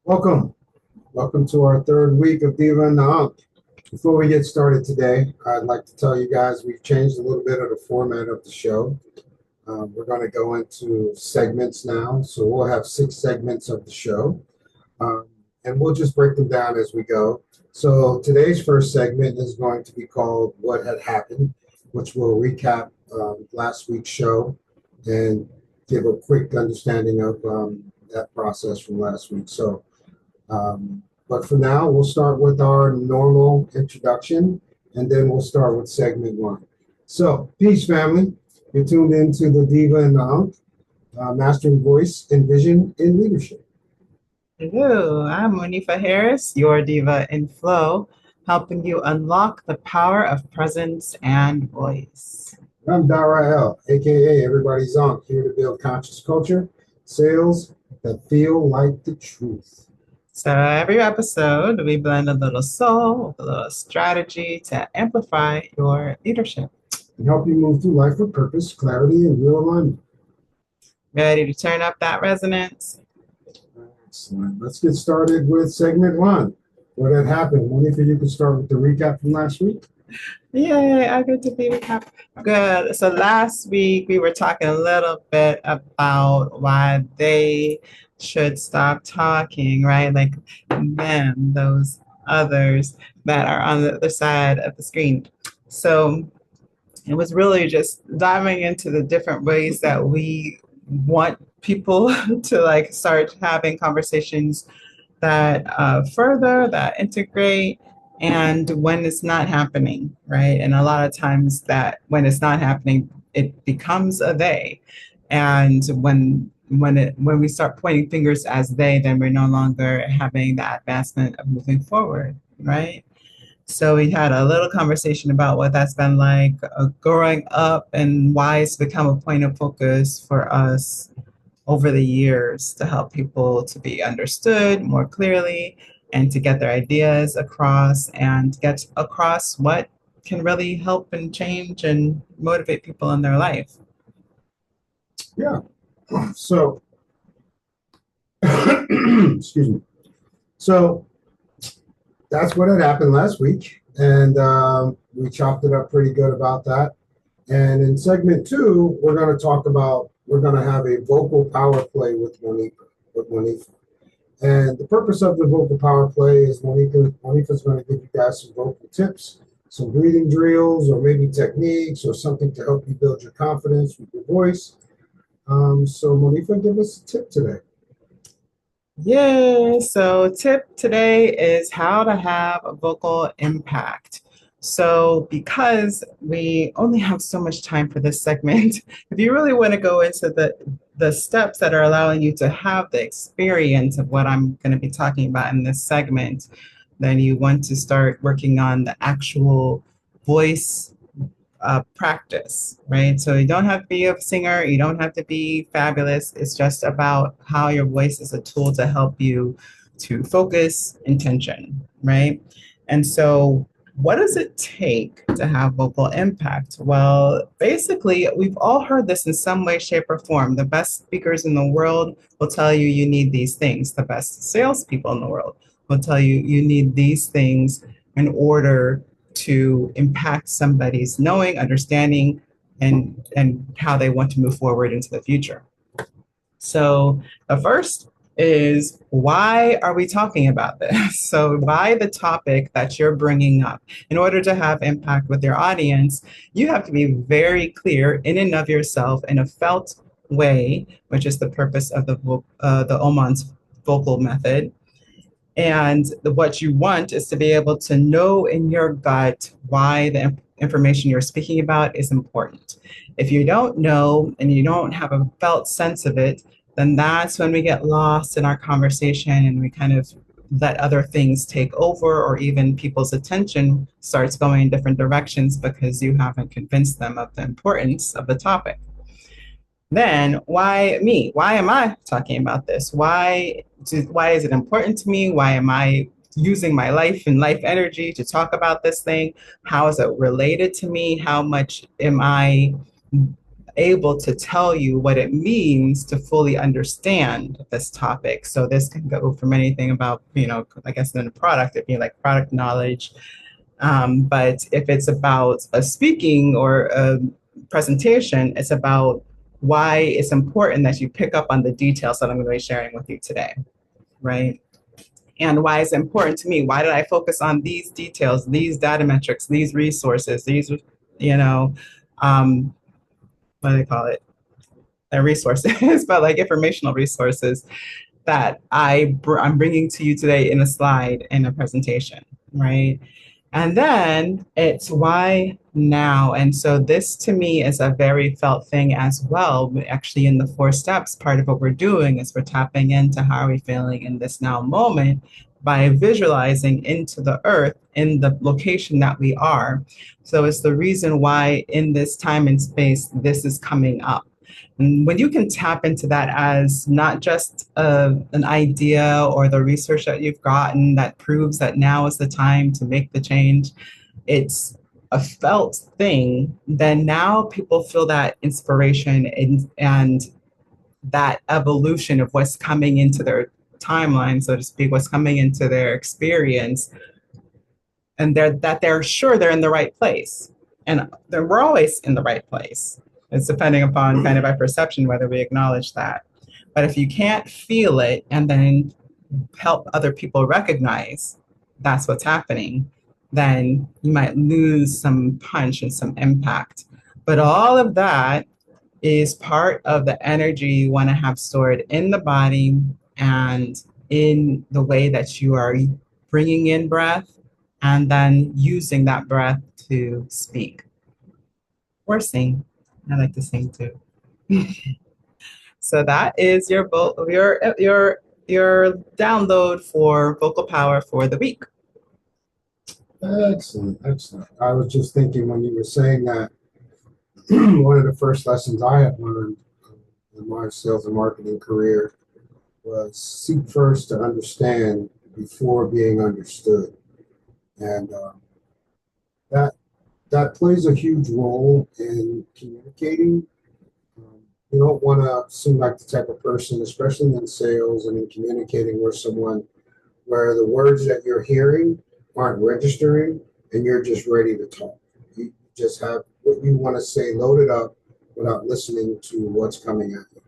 Welcome. Welcome to our third week of Diva and the Unk. Before we get started today, I'd like to tell you guys we've changed a little bit of the format of the show. We're going to go into segments now. So we'll have 6 segments of the show, um, and we'll just break them down as we go. So today's first segment is going to be called What Had Happened, which will recap last week's show and give a quick understanding of that process from last week. But for now, we'll start with our normal introduction, and then we'll start with segment 1. So, peace, family. You're tuned into the Diva and the Unk, mastering voice and vision in leadership. Hello, I'm Monifa Harris, your diva in flow, helping you unlock the power of presence and voice. I'm Darrell, aka Everybody's Unk, here to build conscious culture, sales that feel like the truth. So every episode, we blend a little soul with a little strategy to amplify your leadership. And help you move through life with purpose, clarity, and real alignment. Ready to turn up that resonance? Excellent. Let's get started with segment 1. What had happened? Monifa, you can start with the recap from last week. Yay, I get to be recap. Good. So last week we were talking a little bit about why they should stop talking, right? Like them, those others that are on the other side of the screen. So it was really just diving into the different ways that we want people to like start having conversations that further, that integrate, and when it's not happening, right? And a lot of times that when it's not happening, it becomes a they. And when we start pointing fingers as they, then we're no longer having that advancement of moving forward, right? So we had a little conversation about what that's been like growing up and why it's become a point of focus for us over the years to help people to be understood more clearly and to get their ideas across and get across what can really help and change and motivate people in their life. Yeah. So, excuse me. So that's what had happened last week, and we chopped it up pretty good about that. And in segment 2, we're going to have a vocal power play with Monifa. And the purpose of the vocal power play is Monifa's going to give you guys some vocal tips, some breathing drills, or maybe techniques, or something to help you build your confidence with your voice. So Monifa, give us a tip today. Yay! So, tip today is how to have a vocal impact. So, because we only have so much time for this segment, if you really want to go into the steps that are allowing you to have the experience of what I'm going to be talking about in this segment, then you want to start working on the actual voice practice, right? So you don't have to be a singer, you don't have to be fabulous. It's just about how your voice is a tool to help you to focus intention, right? And so, what does it take to have vocal impact? Well, basically, we've all heard this in some way, shape, or form. The best speakers in the world will tell you you need these things. The best salespeople in the world will tell you you need these things in order to impact somebody's knowing, understanding, and how they want to move forward into the future. So the first is, why are we talking about this? So why the topic that you're bringing up? In order to have impact with your audience, you have to be very clear in and of yourself in a felt way, which is the purpose of the Oman's vocal method. And what you want is to be able to know in your gut why the information you're speaking about is important. If you don't know and you don't have a felt sense of it, then that's when we get lost in our conversation and we kind of let other things take over, or even people's attention starts going in different directions because you haven't convinced them of the importance of the topic. Then why me? Why am I talking about this? Why is it important to me? Why am I using my life and life energy to talk about this thing? How is it related to me? How much am I able to tell you what it means to fully understand this topic. So this can go from anything about, I guess in a product, it'd be like product knowledge. But if it's about a speaking or a presentation, it's about why it's important that you pick up on the details that I'm going to be sharing with you today, right? And why it's important to me. Why did I focus on these details, these data metrics, these resources, these, um, what do they call it? Resources, but like informational resources that I'm bringing to you today in a slide in a presentation, right? And then it's why now. And so this to me is a very felt thing as well. Actually, in the 4 steps, part of what we're doing is we're tapping into how are we feeling in this now moment by visualizing into the earth in the location that we are. So it's the reason why in this time and space, this is coming up. And when you can tap into that as not just an idea or the research that you've gotten that proves that now is the time to make the change, it's a felt thing, then now people feel that inspiration and that evolution of what's coming into their timeline, so to speak, what's coming into their experience, and they're sure they're in the right place. And we're always in the right place. It's depending upon kind of our perception whether we acknowledge that. But if you can't feel it and then help other people recognize that's what's happening, then you might lose some punch and some impact. But all of that is part of the energy you want to have stored in the body and in the way that you are bringing in breath and then using that breath to speak or sing. I like to sing too. So that is your download for vocal power for the week. Excellent, excellent. I was just thinking when you were saying that, one of the first lessons I had learned in my sales and marketing career was seek first to understand before being understood. And that that plays a huge role in communicating. You don't want to seem like the type of person, especially in sales and in communicating with someone, where the words that you're hearing aren't registering and you're just ready to talk. You just have what you want to say loaded up without listening to what's coming at you.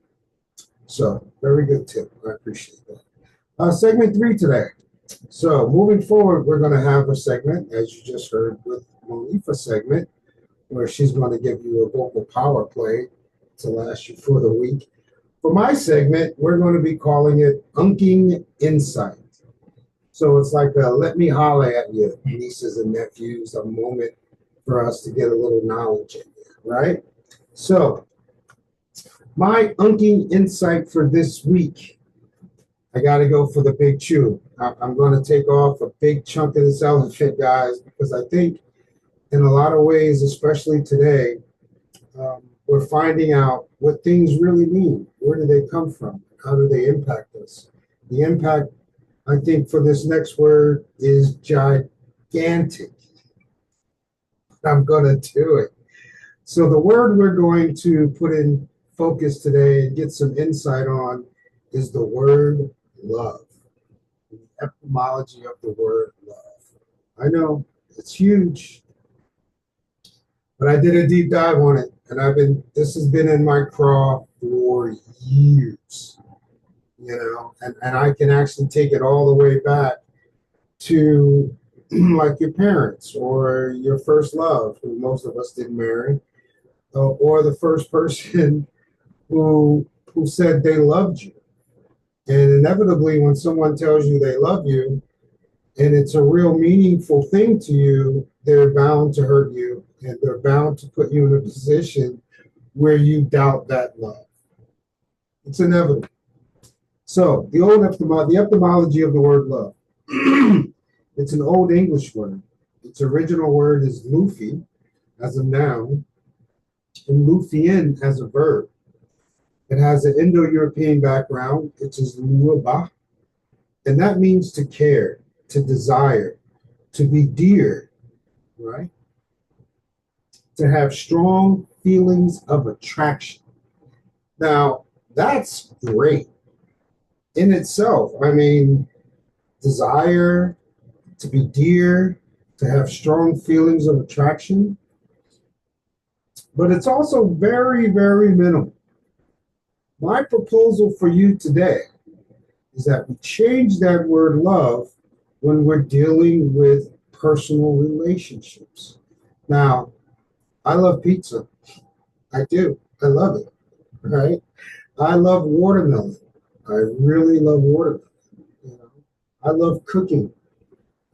So, very good tip. I appreciate that. Segment 3 today. So, moving forward, we're going to have a segment, as you just heard with Monifa segment, where she's going to give you a vocal power play to last you for the week. For my segment, we're going to be calling it Unking Insight. So it's like a let me holler at you, nieces and nephews, a moment for us to get a little knowledge in there, right? So my Unking Insight for this week, I got to go for the big chew. I'm going to take off a big chunk of this elephant, guys, because I think in a lot of ways, especially today, we're finding out what things really mean. Where do they come from? How do they impact us? The impact, I think, for this next word is gigantic. I'm going to do it. So the word we're going to put in focus today and get some insight on is the word love. The etymology of the word love. I know it's huge, but I did a deep dive on it, and this has been in my craw for years, and I can actually take it all the way back to like your parents or your first love, who most of us didn't marry, or the first person who said they loved you. And inevitably, when someone tells you they love you, and it's a real meaningful thing to you, they're bound to hurt you, and they're bound to put you in a position where you doubt that love. It's inevitable. So the etymology of the word love. It's an old English word. Its original word is lufi as a noun and lufian as a verb. It has an Indo-European background. It is luaba, and that means to care, to desire, to be dear, right? To have strong feelings of attraction. Now, that's great in itself. I mean, desire, to be dear, to have strong feelings of attraction, but it's also very, very minimal. My proposal for you today is that we change that word love when we're dealing with personal relationships. Now, I love pizza. I do. I love it. Right? I love watermelon. I really love watermelon. You know? I love cooking.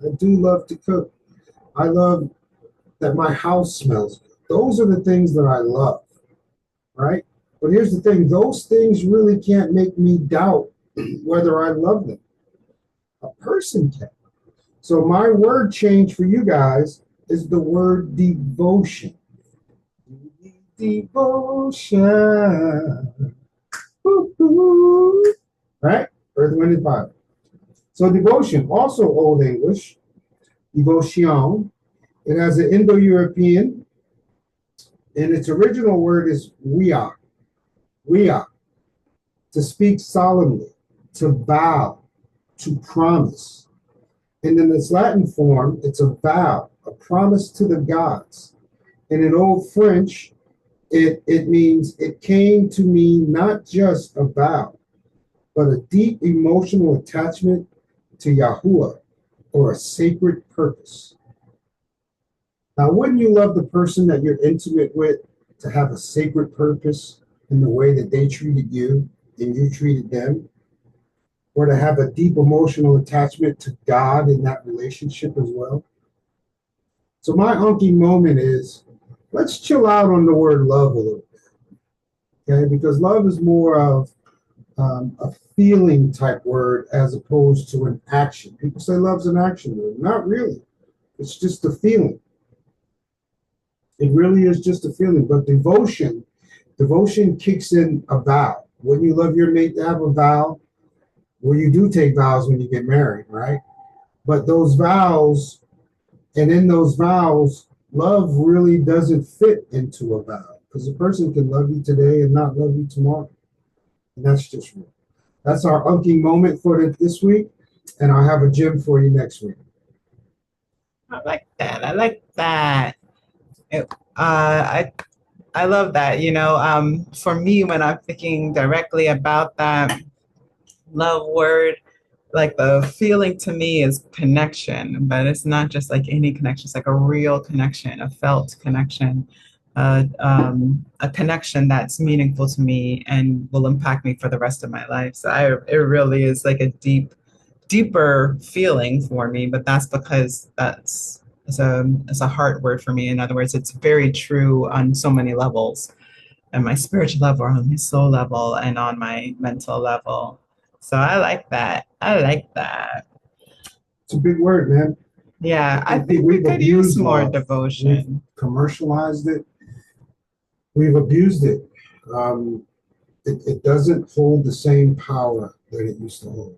I do love to cook. I love that my house smells good. Those are the things that I love, right? But here's the thing, those things really can't make me doubt whether I love them. A person can. So my word change for you guys is the word devotion. Devotion. Woo-hoo. Right? Earth, Wind, and Fire. So devotion, also Old English, devotion. It has an Indo-European, and its original word is weah. Weah. To speak solemnly, to vow, to promise. And in its Latin form, it's a vow, a promise to the gods. And in Old French, it means it came to mean not just a vow, but a deep emotional attachment to Yahuwah or a sacred purpose. Now, wouldn't you love the person that you're intimate with to have a sacred purpose in the way that they treated you and you treated them? Or to have a deep emotional attachment to God in that relationship as well? So my unky moment is, let's chill out on the word love a little bit, okay? Because love is more of a feeling type word as opposed to an action. People say love's an action word. Not really. It's just a feeling. It really is just a feeling. But devotion kicks in a vow. Wouldn't you love your mate to have a vow? Well, you do take vows when you get married, right? But those vows, and in those vows, love really doesn't fit into a vow because a person can love you today and not love you tomorrow. And that's just real. That's our unking moment for this week, and I'll have a gem for you next week. I like that. I like that. I love that. For me, when I'm thinking directly about that love word, like the feeling to me is connection, but it's not just like any connection. It's like a real connection, a felt connection, a connection that's meaningful to me and will impact me for the rest of my life. So it really is like a deeper feeling for me, but that's because it's a heart word for me. In other words, it's very true on so many levels, on my spiritual level, on my soul level, and on my mental level. So I like that. I like that. It's a big word, man. Yeah, I think we could use more devotion. We've commercialized it. We've abused it. It doesn't hold the same power that it used to hold.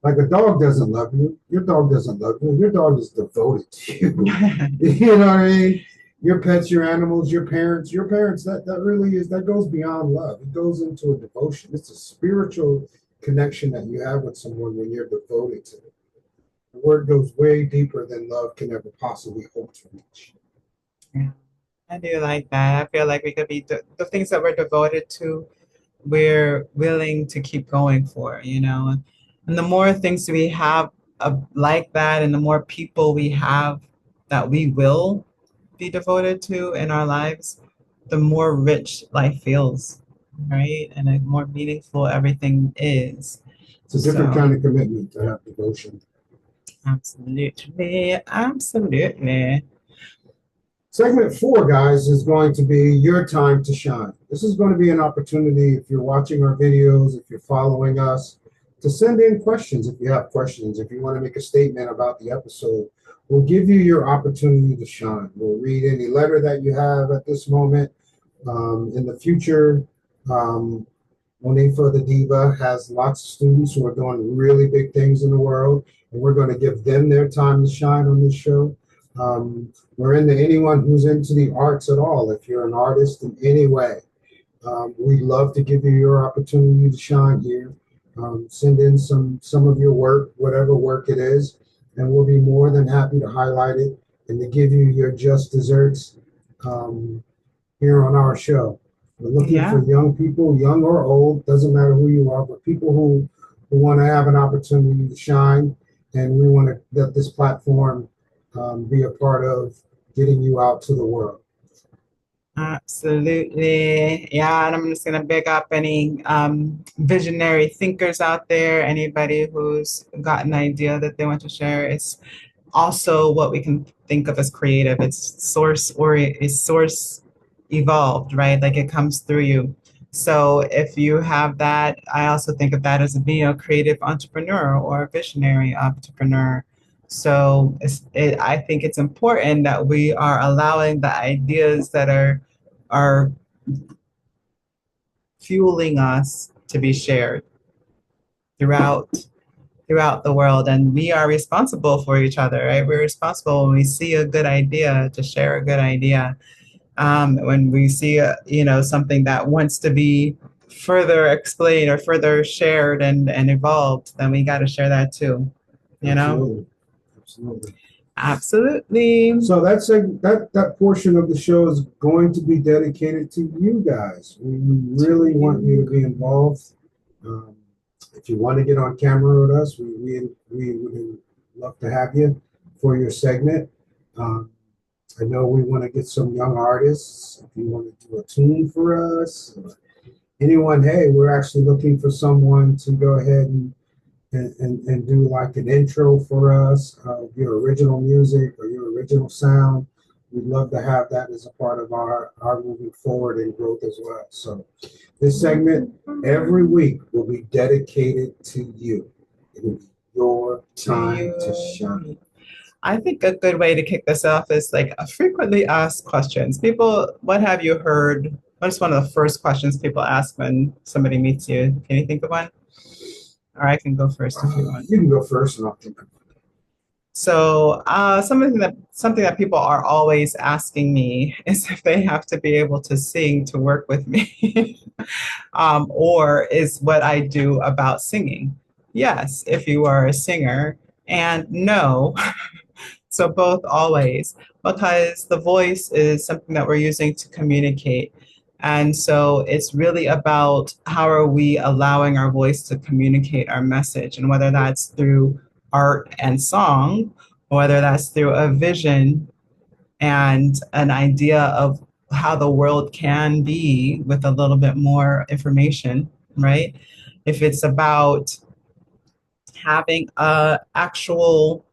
Like a dog doesn't love you. Your dog doesn't love you. Your dog is devoted to you. You know what I mean? Your pets, your animals, your parents, that really is, that goes beyond love. It goes into a devotion. It's a spiritual connection that you have with someone when you're devoted to them. The word goes way deeper than love can ever possibly hope to reach. Yeah, I do like that. I feel like we could be the things that we're devoted to, we're willing to keep going for, And the more things we have like that, and the more people we have that we will be devoted to in our lives, the more rich life feels, right? And the more meaningful everything is. It's a different kind of commitment to have devotion. Absolutely. Absolutely. Segment 4, guys, is going to be your time to shine. This is going to be an opportunity, if you're watching our videos, if you're following us, to send in questions if you have questions. If you want to make a statement about the episode, we'll give you your opportunity to shine. We'll read any letter that you have at this moment. In the future, Diva The Diva has lots of students who are doing really big things in the world, and we're going to give them their time to shine on this show. We're into anyone who's into the arts at all. If you're an artist in any way, we'd love to give you your opportunity to shine here. Send in some of your work, whatever work it is, and we'll be more than happy to highlight it and to give you your just desserts um, here on our show. We're looking Yeah. for young people, young or old, doesn't matter who you are, but people who want to have an opportunity to shine, and we want to let this platform be a part of getting you out to the world. Absolutely. Yeah, and I'm just gonna big up any visionary thinkers out there, anybody who's got an idea that they want to share. It's also what we can think of as creative. It's source evolved, right? Like it comes through you. So if you have that, I also think of that as being a creative entrepreneur or a visionary entrepreneur. So I think it's important that we are allowing the ideas that are fueling us to be shared throughout throughout the world, and we are responsible for each other, right? We're responsible when we see a good idea to share a good idea. When we see something that wants to be further explained or further shared and evolved, then we got to share that too, you know. Absolutely. Absolutely. Absolutely. So that portion of the show is going to be dedicated to you guys. We really want you to be involved. Um, if you want to get on camera with us, we would love to have you for your segment. Um, I know we want to get some young artists. If you want to do a tune for us, anyone, hey, we're actually looking for someone to go ahead and do like an intro for us, your original music or your original sound. We'd love to have that as a part of our moving forward and growth as well. So this segment every week will be dedicated to you. It will be your time to shine. I think a good way to kick this off is like a frequently asked questions. People, what have you heard? What's one of the first questions people ask when somebody meets you? Can you think of one? Or I can go first if you want. You can go first, and I'll think. So something that people are always asking me is if they have to be able to sing to work with me, or is what I do about singing. Yes, if you are a singer, and no. So both always, because the voice is something that we're using to communicate. And so it's really about how are we allowing our voice to communicate our message, and whether that's through art and song, or whether that's through a vision and an idea of how the world can be with a little bit more information, right? If it's about having a actual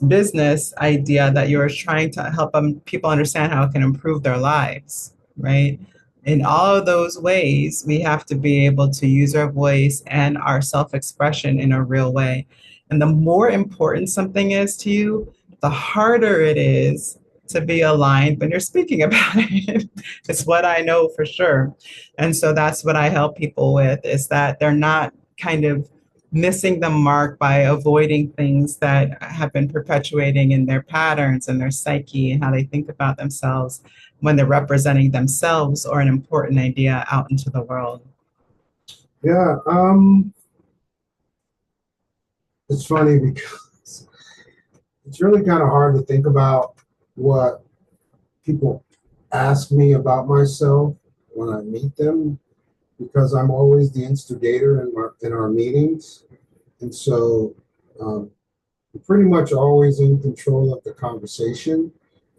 business idea that you're trying to help people understand how it can improve their lives, right? In all of those ways, we have to be able to use our voice and our self-expression in a real way. And the more important something is to you, the harder it is to be aligned when you're speaking about it. It's what I know for sure. And so that's what I help people with, is that they're not kind of missing the mark by avoiding things that have been perpetuating in their patterns and their psyche and how they think about themselves when they're representing themselves or an important idea out into the world. Yeah, it's funny because it's really kind of hard to think about what people ask me about myself when I meet them, because I'm always the instigator in our meetings. And so I'm pretty much always in control of the conversation.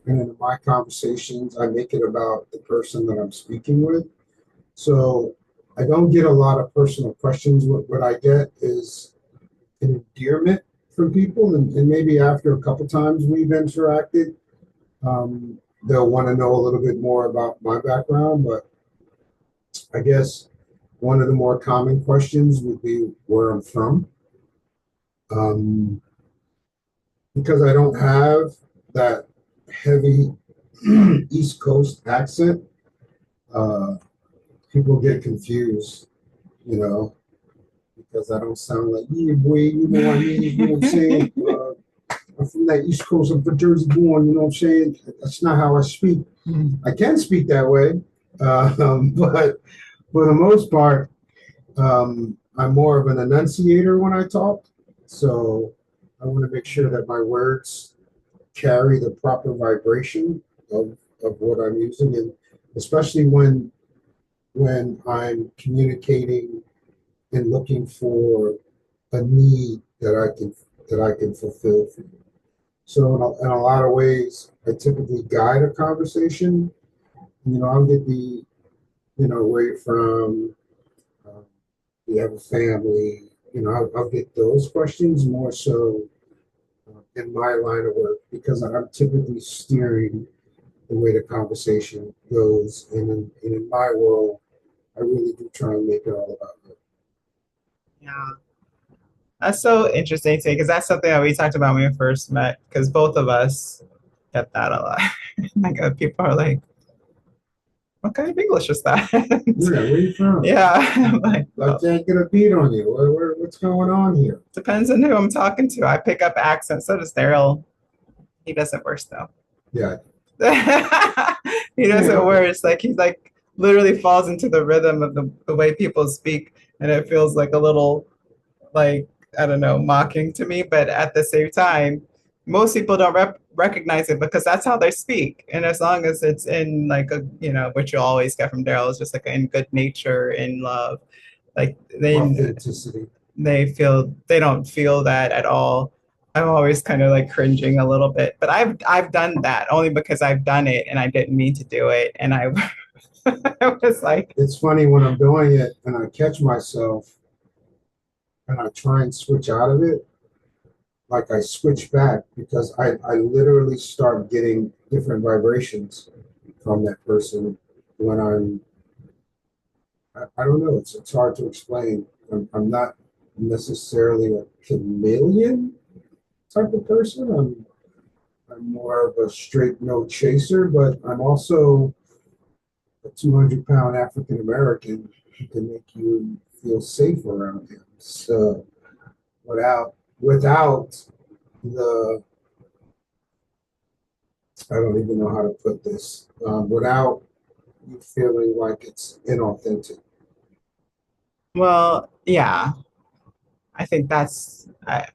And in my conversations, I make it about the person that I'm speaking with. So I don't get a lot of personal questions. What I get is an endearment from people. And maybe after a couple times we've interacted, they'll want to know a little bit more about my background. But I guess one of the more common questions would be where I'm from. Um, because I don't have that heavy East Coast accent, uh, people get confused, you know, because I don't sound like, yeah, boy, you know what I mean? You know what I'm saying? I'm from that East Coast. I'm from Jersey born. You know what I'm saying? That's not how I speak. I can speak that way, but for the most part, I'm more of an enunciator when I talk. So I want to make sure that my words carry the proper vibration of what I'm using, and especially when I'm communicating and looking for a need that I can fulfill for you. So in a lot of ways, I typically guide a conversation. I'll get away from, uh, do you have a family? I'll get those questions more so in my line of work because I'm typically steering the way the conversation goes. And in my world, I really do try and make it all about me. Yeah. That's so interesting too, because that's something that we talked about when we first met, because both of us get that a lot. Like people are like, what kind of English is that? Yeah, where you from? Yeah. I'm like, I can't get a beat on you. What's going on here? depends on who I'm talking to. I pick up accents. So does Darrell. He does it worse though. Yeah. He does Yeah, it okay. worse. Like he's like literally falls into the rhythm of the way people speak, and it feels like a little like I don't know, mocking to me. But at the same time, most people don't recognize it because that's how they speak. And as long as it's in like a what you always get from Daryl is just like in good nature, in love, like Authenticity. they don't feel that at all. I'm always kind of like cringing a little bit, but I've done that only because I've done it and I didn't mean to do it, and I I was like, It's funny when I'm doing it and I catch myself and I try and switch out of it, like I switch back because I literally start getting different vibrations from that person when I don't know, it's hard to explain. I'm not necessarily a chameleon type of person. I'm more of a straight no chaser, but I'm also a 200-pound African American who can make you feel safe around him. So without the I don't even know how to put this without you feeling like it's inauthentic. well, yeah, I think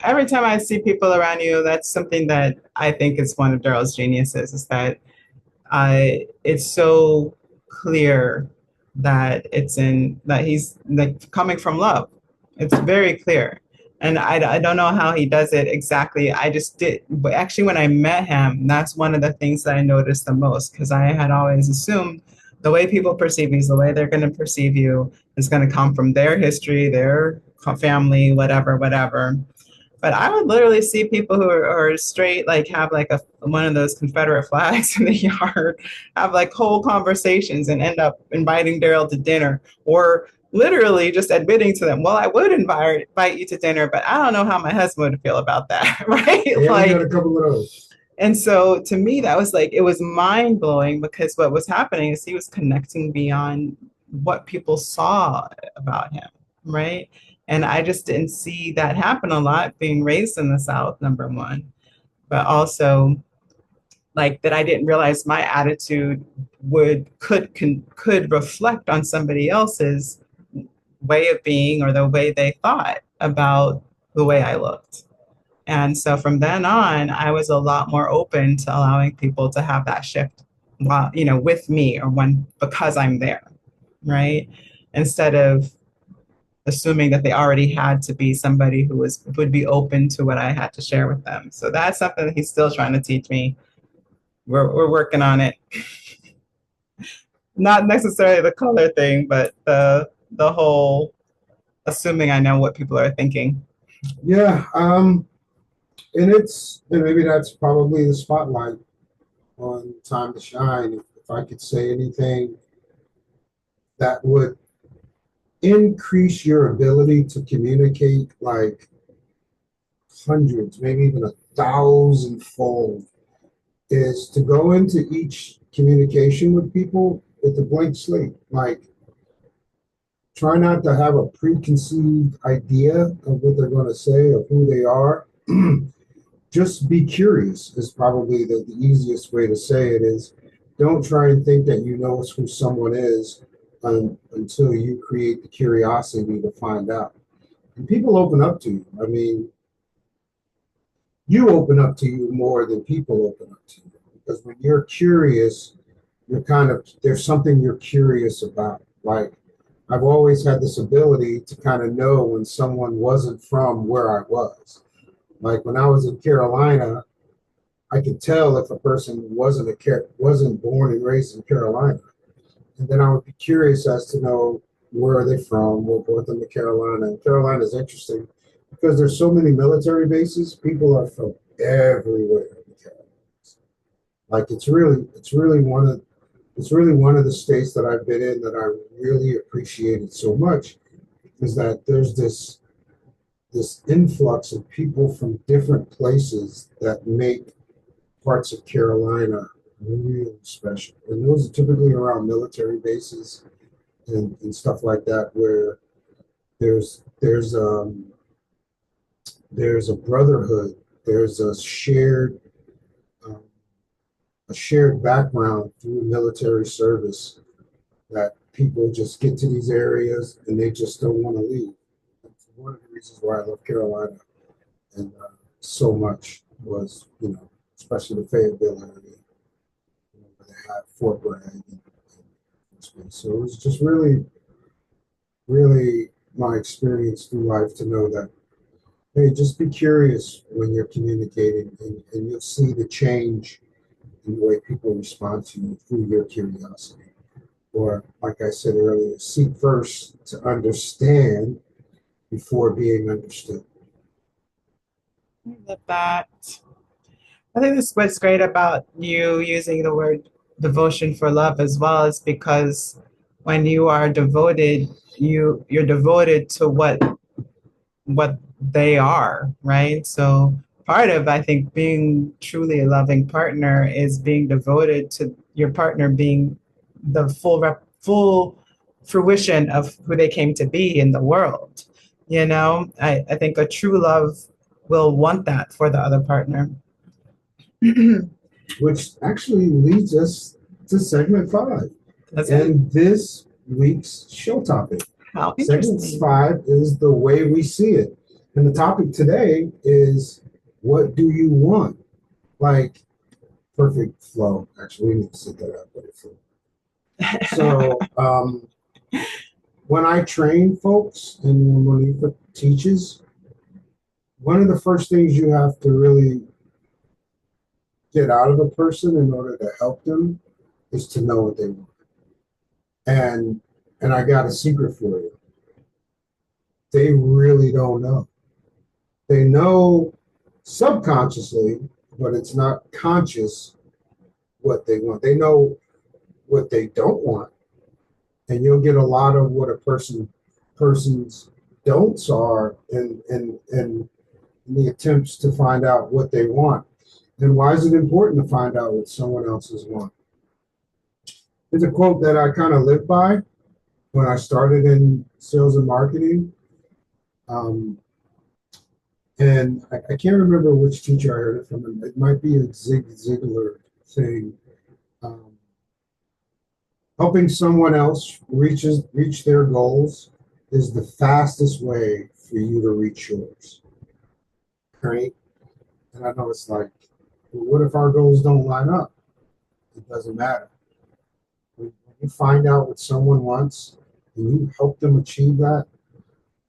every time I see people around you, that's something that I think is one of Daryl's geniuses is that it's so clear that that he's like coming from love. It's very clear. And I don't know how he does it exactly. I just did, but actually, when I met him, that's one of the things that I noticed the most because I had always assumed the way people perceive you is the way they're going to perceive you is going to come from their history, their family, whatever, whatever. But I would literally see people who are straight, like have like one of those Confederate flags in the yard, have like whole conversations and end up inviting Daryl to dinner or literally just admitting to them, well, I would invite you to dinner, but I don't know how my husband would feel about that. Right. Yeah, we got Like, a couple of those. and so to me, that was like, it was mind blowing because what was happening is he was connecting beyond what people saw about him, right? And I just didn't see that happen a lot being raised in the South, number one, but also like that I didn't realize my attitude could reflect on somebody else's way of being or the way they thought about the way I looked. And so from then on, I was a lot more open to allowing people to have that shift while, with me or when because I'm there, right? Instead of assuming that they already had to be somebody who would be open to what I had to share with them. So that's something that he's still trying to teach me. We're working on it. Not necessarily the color thing, but the whole assuming I know what people are thinking. Yeah, and maybe that's probably the spotlight on time to shine. If I could say anything that would increase your ability to communicate like hundreds, maybe even 1,000-fold, is to go into each communication with people with a blank slate. Like, try not to have a preconceived idea of what they're going to say or who they are. just be curious is probably the easiest way to say it is don't try and think that you know who someone is until you create the curiosity to find out. And people open up to you. I mean, you open up to you more than people open up to you. Because when you're curious, you're kind of, there's something you're curious about. Like, I've always had this ability to kind of know when someone wasn't from where I was. Like when I was in Carolina, I could tell if a person wasn't born and raised in Carolina, and then I would be curious as to know where are they from. What brought them to Carolina? And Carolina is interesting because there's so many military bases. People are from everywhere in the Carolinas. Like it's really one of the states that I've been in that I really appreciated so much is that there's this influx of people from different places that make parts of Carolina really special. And those are typically around military bases and stuff like that, where there's there's um there's a brotherhood, there's um, a shared background through military service that people just get to these areas and they just don't want to leave. That's one of the reasons why I love Carolina and so much was, especially the Fayetteville area, where they have Fort Bragg and so it was just really, really my experience through life to know that, hey, just be curious when you're communicating and you'll see the change in the way people respond to you through your curiosity. Or, like I said earlier, seek first to understand before being understood. I love that. I think this what's great about you using the word devotion for love as well is because when you are devoted, you're devoted to what they are, right? So part of, I think, being truly a loving partner is being devoted to your partner being the full fruition of who they came to be in the world. I think a true love will want that for the other partner. Which actually leads us to segment five. That's and this week's show topic. How Segment interesting. five is the way we see it. And the topic today is what do you want? Like perfect flow. Actually, we need to set that up. So when I train folks and when Monifa teaches, one of the first things you have to really get out of a person in order to help them is to know what they want. And I got a secret for you. They really don't know. They know subconsciously, but it's not conscious what they want. They know what they don't want. And you'll get a lot of what a person's don'ts are in the attempts to find out what they want. And why is it important to find out what someone else's want? It's a quote that I kind of live by when I started in sales and marketing. And I can't remember which teacher I heard it from. It might be a Zig Ziglar thing. Um, Helping someone else reach their goals is the fastest way for you to reach yours. Right? And I know it's like, well, what if our goals don't line up? It doesn't matter. When you find out what someone wants and you help them achieve that,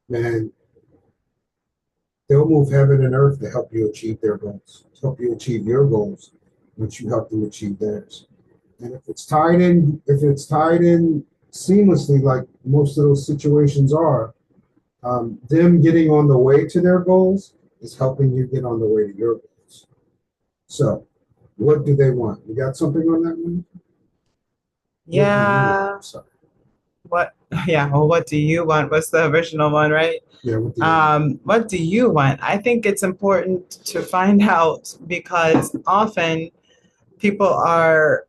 man, they'll move heaven and earth to help you achieve their goals, to help you achieve your goals once you help them achieve theirs. And if it's tied in seamlessly, like most of those situations are, them getting on the way to their goals is helping you get on the way to your goals. So, what do they want? You got something on that one? Yeah. What? Yeah. Well, what do you want? What's the original one, right? Yeah. What do you want? I think it's important to find out because often people are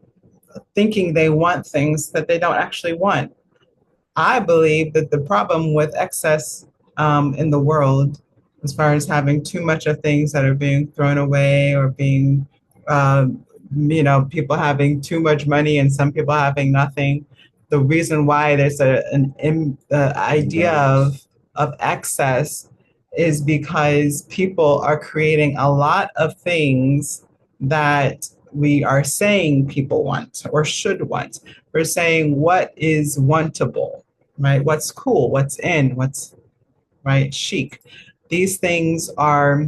thinking they want things that they don't actually want. I believe that the problem with excess in the world as far as having too much of things that are being thrown away or being, people having too much money and some people having nothing. The reason why there's an idea of excess is because people are creating a lot of things that we are saying people want or should want. We're saying what is wantable, right? What's cool, what's in, what's right, chic. These things are,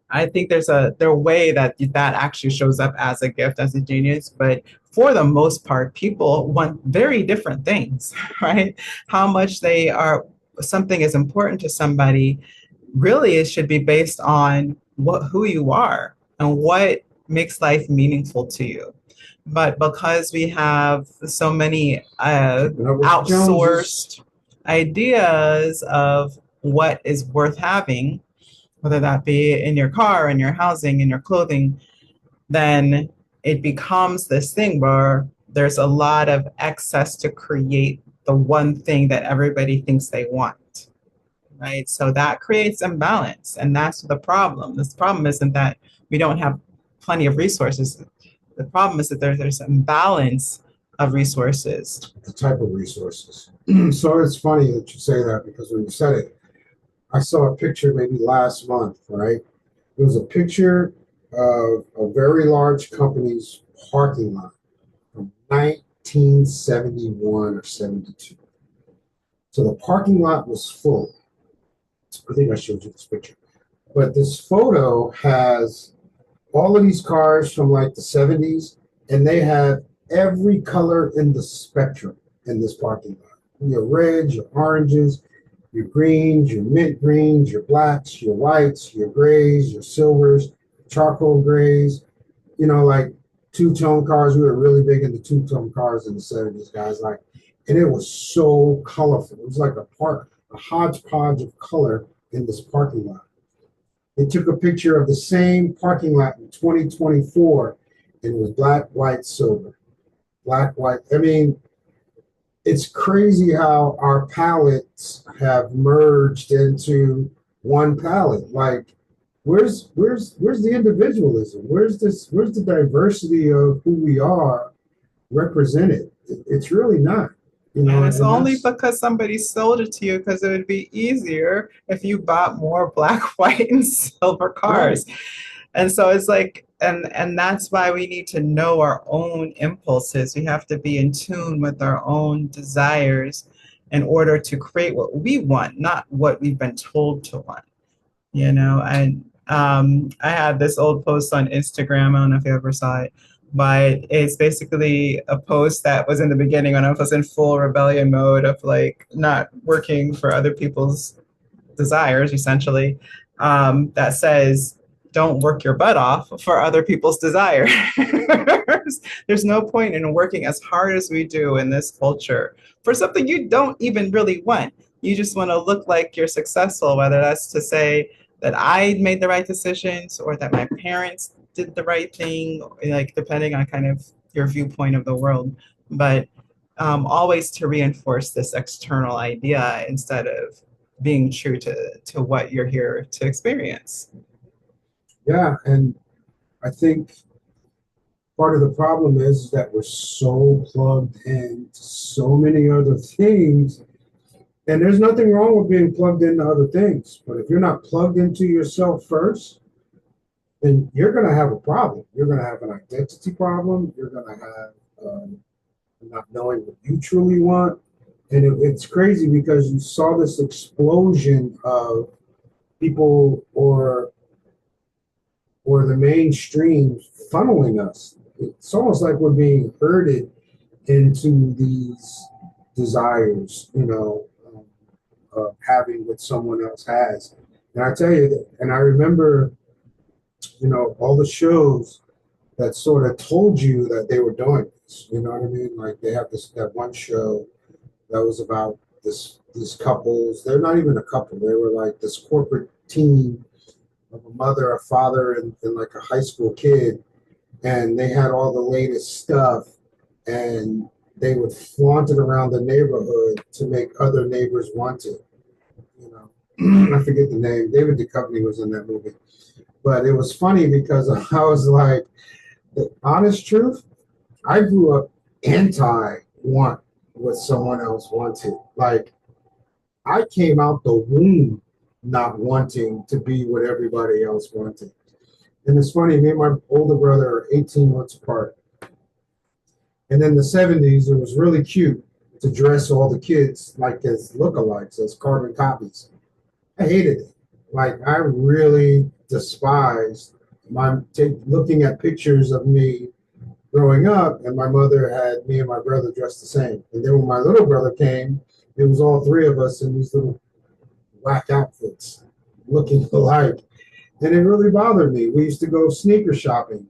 I think their way that actually shows up as a gift, as a genius, but for the most part, people want very different things, right? How much they are something is important to somebody, really it should be based on who you are and what makes life meaningful to you. But because we have so many outsourced ideas of what is worth having, whether that be in your car, in your housing, in your clothing, then it becomes this thing where there's a lot of excess to create the one thing that everybody thinks they want, right? So that creates imbalance, and that's the problem. This problem isn't that we don't have plenty of resources. The problem is that there's imbalance of resources. The type of resources. So it's funny that you say that because when you said it, I saw a picture maybe last month, right? It was a picture of a very large company's parking lot from 1971 or 72. So the parking lot was full. I think I showed you this picture. But this photo has all of these cars from like the 70s, and they have every color in the spectrum in this parking lot. Your reds, your oranges, your greens, your mint greens, your blacks, your whites, your grays, your silvers, charcoal grays, like two-tone cars. We were really big into two-tone cars in the 70s, guys. Like, and it was so colorful. It was like a hodgepodge of color in this parking lot. They took a picture of the same parking lot in 2024, and it was black, white, silver. Black, white. I mean, it's crazy how our palettes have merged into one palette. Like, where's the individualism? Where's the diversity of who we are represented? It's really not. And it's only because somebody sold it to you because it would be easier if you bought more black, white, and silver cars. Right. And so it's like, and that's why we need to know our own impulses. We have to be in tune with our own desires in order to create what we want, not what we've been told to want. And I had this old post on Instagram. I don't know if you ever saw it, but it's basically a post that was in the beginning when I was in full rebellion mode of like not working for other people's desires, essentially, that says, don't work your butt off for other people's desires. There's no point in working as hard as we do in this culture for something you don't even really want. You just want to look like you're successful, whether that's to say that I made the right decisions or that my parents did the right thing, like depending on kind of your viewpoint of the world. But always to reinforce this external idea instead of being true to what you're here to experience. Yeah, and I think part of the problem is that we're so plugged into so many other things. And there's nothing wrong with being plugged into other things. But if you're not plugged into yourself first, then you're going to have a problem. You're going to have an identity problem. You're going to have not knowing what you truly want. And it's crazy because you saw this explosion of people or the mainstream funneling us. It's almost like we're being herded into these desires, having what someone else has. And I tell you, and I remember, all the shows that sort of told you that they were doing this. You know what I mean? Like they have that one show that was about these couples. They're not even a couple. They were like this corporate team of a mother, a father, and like a high school kid. And they had all the latest stuff, and they would flaunt it around the neighborhood to make other neighbors want it. I forget the name. David Duchovny was in that movie. But it was funny because I was like, the honest truth, I grew up anti want what someone else wanted. Like I came out the womb not wanting to be what everybody else wanted. And it's funny, me and my older brother are 18 months apart. And in the 70s, it was really cute to dress all the kids like as lookalikes, as carbon copies. I hated it. Like I really despised looking at pictures of me growing up, and my mother had me and my brother dressed the same. And then when my little brother came, it was all three of us in these little whack outfits looking alike. And it really bothered me. We used to go sneaker shopping.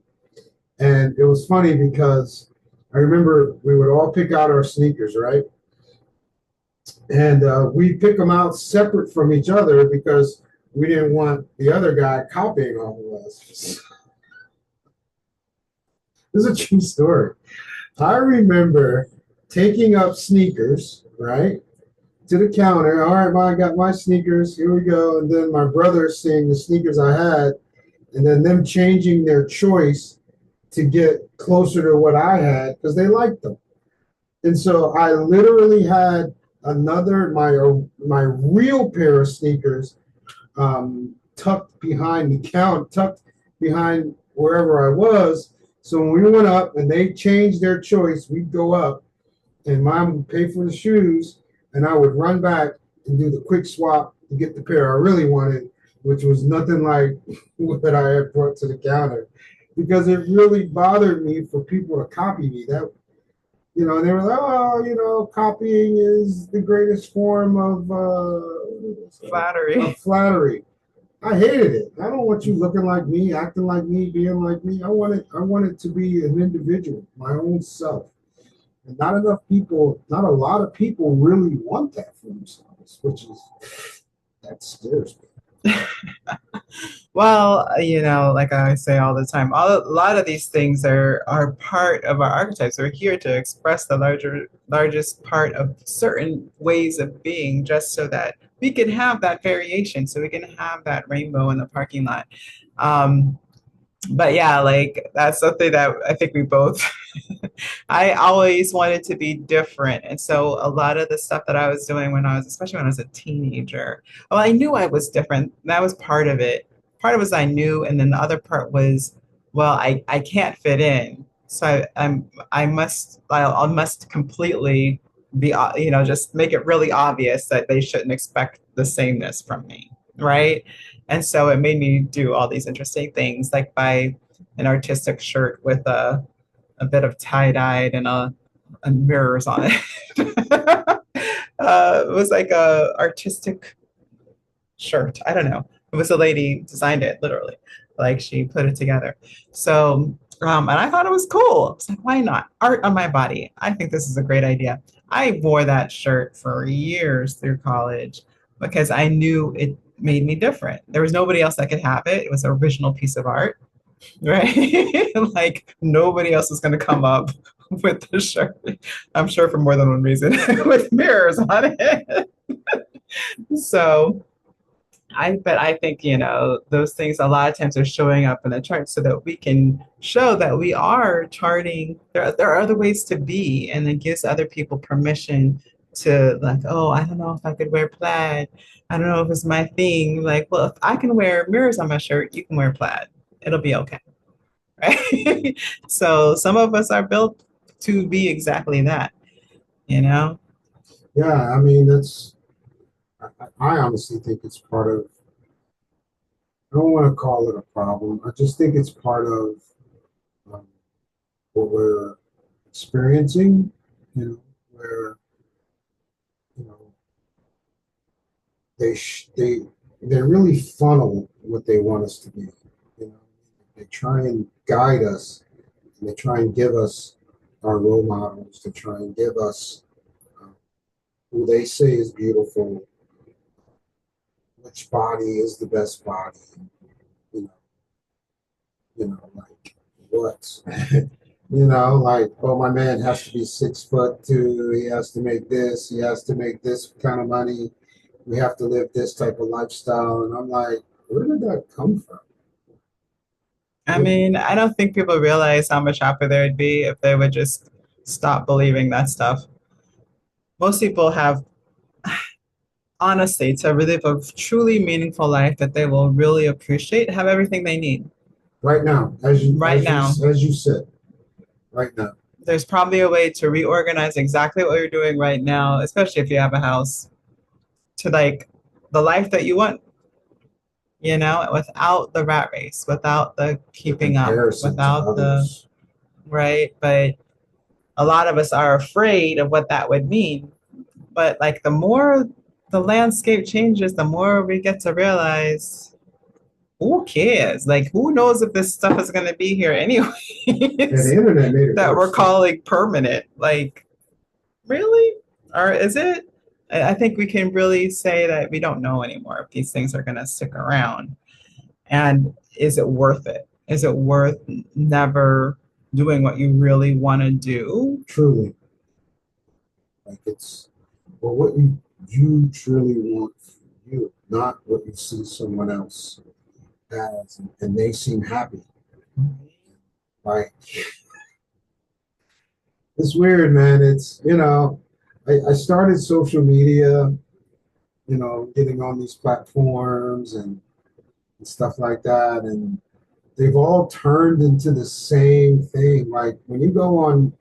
And it was funny because I remember we would all pick out our sneakers, right? And we pick them out separate from each other because we didn't want the other guy copying off of us. This is a true story. I remember taking up sneakers, right, to the counter. All right, I got my sneakers. Here we go. And then my brother seeing the sneakers I had, and then them changing their choice to get closer to what I had because they liked them. And so I literally had my real pair of sneakers tucked behind the count, tucked behind wherever I was. So when we went up and they changed their choice, we'd go up and mom would pay for the shoes and I would run back and do the quick swap to get the pair I really wanted, which was nothing like what I had brought to the counter because it really bothered me for people to copy me. That and they were like, oh, copying is the greatest form Flattery. of flattery. I hated it. I don't want you looking like me, acting like me, being like me. I wanted to be an individual, my own self. And not a lot of people really want that for themselves, that scares me. Well, like I say all the time, a lot of these things are part of our archetypes. We're here to express the largest part of certain ways of being, just so that we can have that variation, so we can have that rainbow in the parking lot. Um, but yeah, like that's something that I think we both I always wanted to be different. And so a lot of the stuff that I was doing especially when I was a teenager, well, I knew I was different. That was part of it. Part of it was I knew, and then the other part was, well, I can't fit in. So I must completely be, just make it really obvious that they shouldn't expect the sameness from me. Right. And so it made me do all these interesting things, like buy an artistic shirt with a bit of tie-dyed and mirrors on it. It was like a artistic shirt. I don't know. It was a lady designed it, literally. Like she put it together. So, and I thought it was cool. It's like, why not? Art on my body. I think this is a great idea. I wore that shirt for years through college because I knew it made me different. There was nobody else that could have it. It was an original piece of art, right? Like nobody else is going to come up with the shirt. I'm sure for more than one reason with mirrors on it. So but I think, those things a lot of times are showing up in the chart so that we can show that we are charting. There are other ways to be, and it gives other people permission to like, oh, I don't know if I could wear plaid. I don't know if it's my thing. Like, well, if I can wear mirrors on my shirt, you can wear plaid. It'll be okay. Right? So some of us are built to be exactly that, you know? Yeah, I mean I honestly think it's part of. I don't want to call it a problem. I just think it's part of um, what we're experiencing. Where you know they they really funnel what they want us to be. You know, they try and guide us, and they try and give us our role models. To try and give us uh, who they say is beautiful, which body is the best body. You know, like what? Like, oh, my man has to be 6'2". He has to make this. He has to make this kind of money. we have to live this type of lifestyle. And I'm like, where did that come from? I mean, I don't think people realize how much happier they would be if they would just stop believing that stuff. Most people have, honestly, to live a truly meaningful life that they will really appreciate, have everything they need Right now, right now. as you said, right now. There's probably a way to reorganize exactly what you're doing right now, especially if you have a house, to like the life that you want, without the rat race, without the The keeping up, comparison to without the, others. right? But a lot of us are afraid of what that would mean. But like the more the landscape changes, the more we get to realize who cares? Like who knows if this stuff is gonna be here anyways And the internet made it that we're worse too. calling permanent. Like, really? Or is it? I think we can really say that we don't know anymore if these things are gonna stick around. And is it worth it? Is it worth never doing what you really want to do? Truly. Like it's well what you truly want for you, not what you see someone else has and they seem happy. Like it's weird, man. It's I started social media, getting on these platforms and stuff like that. And they've all turned into the same thing. Like when you go on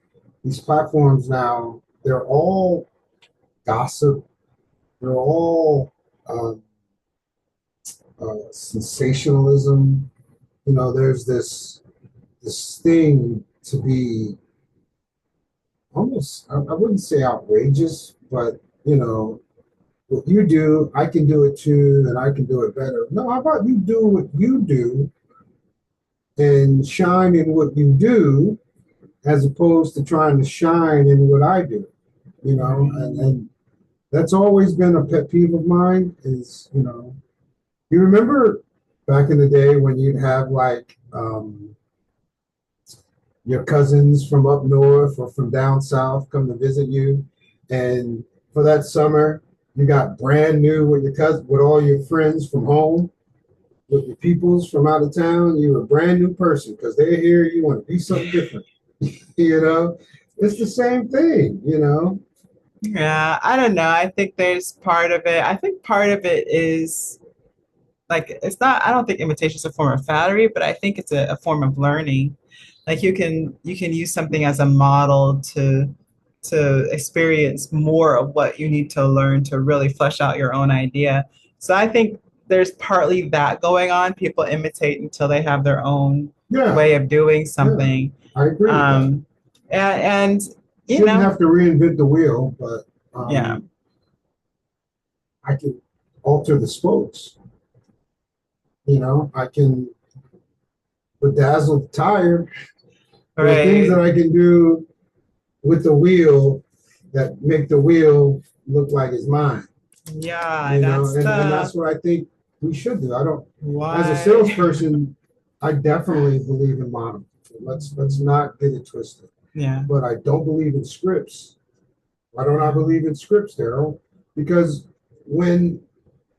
these platforms now, they're all gossip. They're all sensationalism. There's this thing to be almost, I wouldn't say outrageous, but what you do, I can do it too, and I can do it better. No, how about you do what you do and shine in what you do as opposed to trying to shine in what I do, and that's always been a pet peeve of mine is, you remember back in the day when you'd have like your cousins from up north or from down south come to visit you, and for that summer, you got brand new with your cousin, with all your friends from home, with your peoples from out of town. You're a brand new person because they're here. You want to be something different. It's the same thing. Yeah, I don't know. I think there's part of it. I think part of it is like it's not. I don't think imitation is a form of flattery, but I think it's a form of learning. Like you can use something as a model to experience more of what you need to learn to really flesh out your own idea. So I think there's partly that going on. People imitate until they have their own Yeah, way of doing yeah, something. I agree with that. Um, and you Shouldn't know, have to reinvent the wheel, but yeah, I can alter the spokes. I can bedazzle the tire. There are things right. that I can do with the wheel that make the wheel look like it's mine. Yeah, that's And the that's what I think we should do. I don't, as a why. salesperson, I definitely believe in model. Let's not get it twisted. Yeah, But I don't believe in scripts. Why don't I yeah, believe in scripts, Darrell? Because when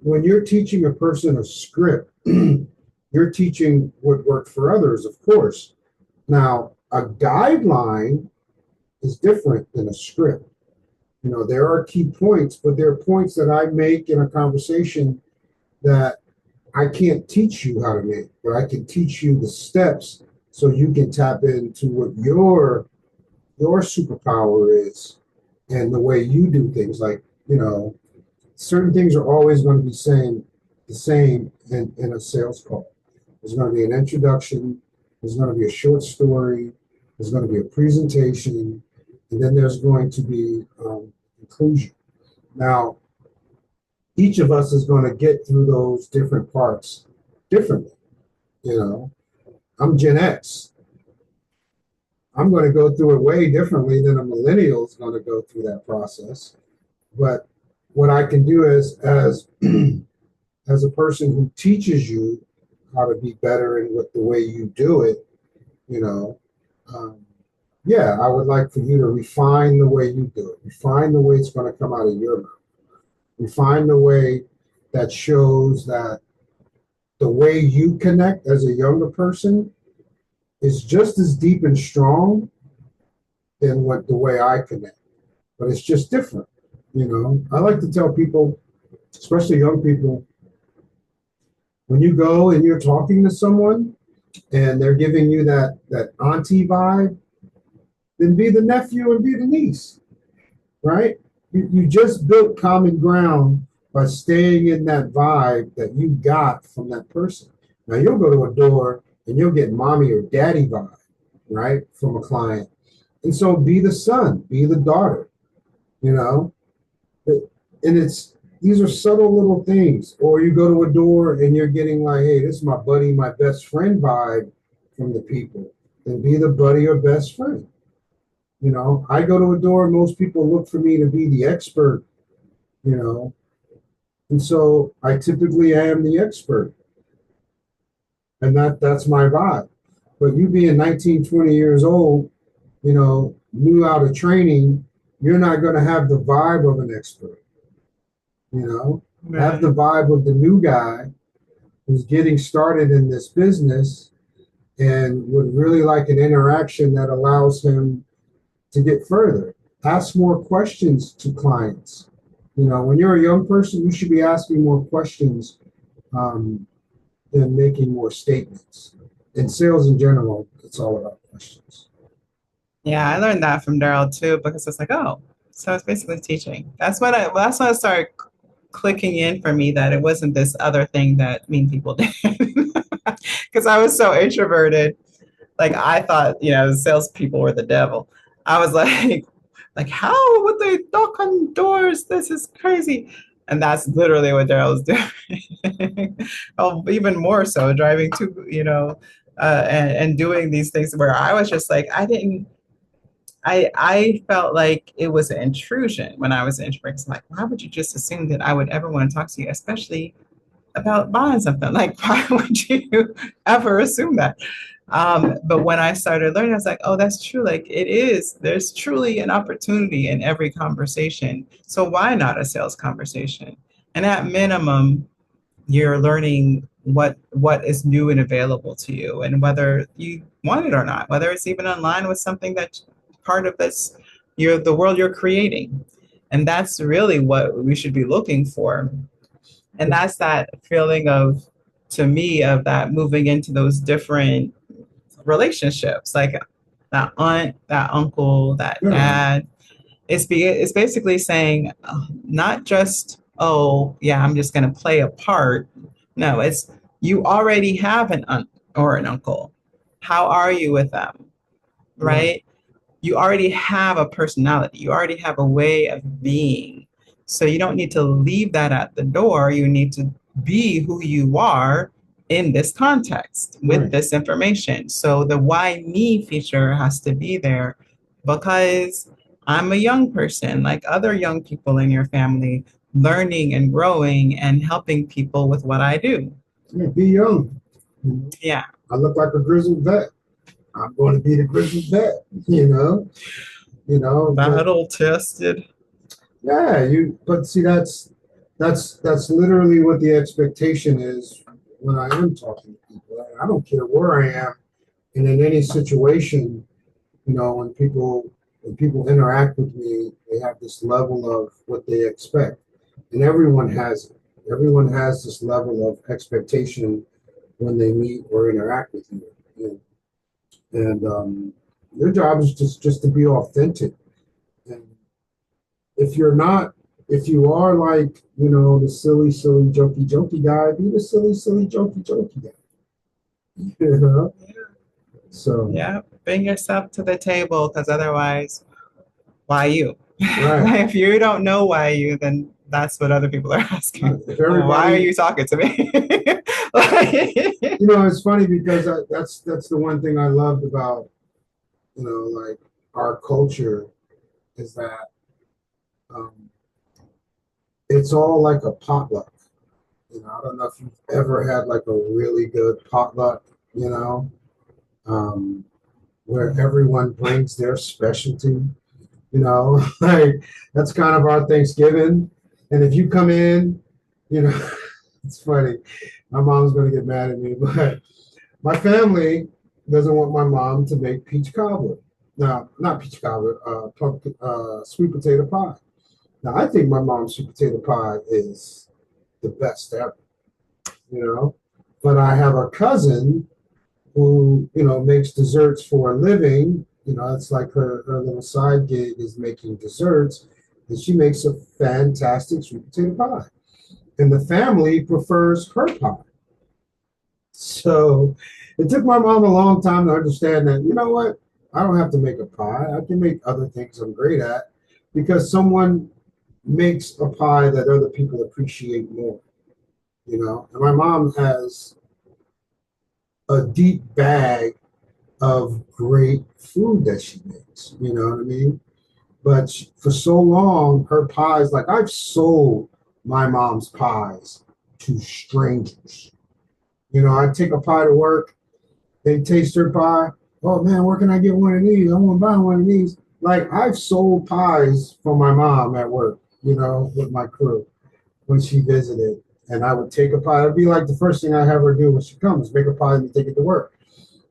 when you're teaching a person a script, you're teaching what worked for others, of course. Now, a guideline is different than a script. There are key points, but there are points that I make in a conversation that I can't teach you how to make, but I can teach you the steps so you can tap into what your superpower is and the way you do things. Like, certain things are always going to be the same in a sales call. There's going to be an introduction, there's going to be a short story, there's going to be a presentation, and then there's going to be inclusion. Now, each of us is going to get through those different parts differently. You know, I'm Gen X. I'm going to go through it way differently than a millennial is going to go through that process. But what I can do is, as as a person who teaches you how to be better in what the way you do it, you know, um, yeah, I would like for you to refine the way you do it, refine the way it's going to come out of your mouth. You find a way that shows that the way you connect as a younger person is just as deep and strong than what the way I connect, but it's just different. I like to tell people, especially young people, when you go and you're talking to someone and they're giving you that auntie vibe, then be the nephew and be the niece, right? You just built common ground by staying in that vibe that you got from that person. Now you'll go to a door and you'll get mommy or daddy vibe, right, from a client. And so be the son, be the daughter, you know? And it's these are subtle little things. Or you go to a door and you're getting like, hey, this is my buddy, my best friend vibe from the people. Then be the buddy or best friend. I go to a door, most people look for me to be the expert, you know, and so I typically am the expert, and that's my vibe. But you being 19, 20 years old, new out of training, you're not going to have the vibe of an expert, have the vibe of the new guy who's getting started in this business and would really like an interaction that allows him to get further. Ask more questions to clients. When you're a young person, you should be asking more questions than making more statements. In sales in general, it's all about questions. Yeah, I learned that from Darrell too, because it's like, oh, so it's basically teaching. That's when I started clicking in for me that it wasn't this other thing that mean people did. Because I was so introverted. Like I thought, salespeople were the devil. I was like, how would they knock on doors? This is crazy. And that's literally what Darrell was doing. Oh, even more so, driving to, and doing these things where I was just like, I felt like it was an intrusion when I was introverted. Like, why would you just assume that I would ever want to talk to you, especially about buying something? Like, why would you ever assume that? But when I started learning, I was like, oh, that's true. Like there's truly an opportunity in every conversation. So why not a sales conversation? And at minimum, you're learning what is new and available to you and whether you want it or not, whether it's even in line with something that's part of the world you're creating. And that's really what we should be looking for. And that's that feeling to me, of that moving into those different relationships, like that aunt, that uncle, that dad. It's basically saying, not just, oh, yeah, I'm just going to play a part. No, it's you already have an aunt or an uncle. How are you with them? Right? You already have a personality. You already have a way of being. So you don't need to leave that at the door. You need to be who you are in this context with this information. So the why me feature has to be there because I'm a young person, like other young people in your family, learning and growing and helping people with what I do. Yeah, be young. Yeah. I look like a grizzled vet. I'm going to be the grizzled vet, Battle tested. Yeah, but see that's literally what the expectation is when I am talking to people. I don't care where I am and in any situation, when people interact with me, they have this level of what they expect. And everyone has it. Everyone has this level of expectation when they meet or interact with you. And your job is just to be authentic. And if you are like, the silly, jokey guy, be the silly, jokey guy. So yeah, bring yourself to the table because otherwise, why you? Right. If you don't know why you, then that's what other people are asking. Why are you talking to me? It's funny because that's the one thing I loved about, like our culture is that um, it's all like a potluck. I don't know if you've ever had like a really good potluck, um, where everyone brings their specialty, like that's kind of our Thanksgiving. And if you come in, you know, it's funny. My mom's going to get mad at me, but my family doesn't want my mom to make peach cobbler. No, not peach cobbler, sweet potato pie. Now, I think my mom's sweet potato pie is the best ever, you know. But I have a cousin who, makes desserts for a living. It's like her little side gig is making desserts, and she makes a fantastic sweet potato pie. And the family prefers her pie. So it took my mom a long time to understand that, you know what? I don't have to make a pie. I can make other things I'm great at because someone makes a pie that other people appreciate more, And my mom has a deep bag of great food that she makes, you know what I mean? But for so long, her pies, like I've sold my mom's pies to strangers. I take a pie to work, they taste her pie. Oh man, where can I get one of these? I want to buy one of these. Like I've sold pies for my mom at work, with my crew when she visited. And I would take a pie. It'd be like the first thing I have her do when she comes, make a pie and take it to work.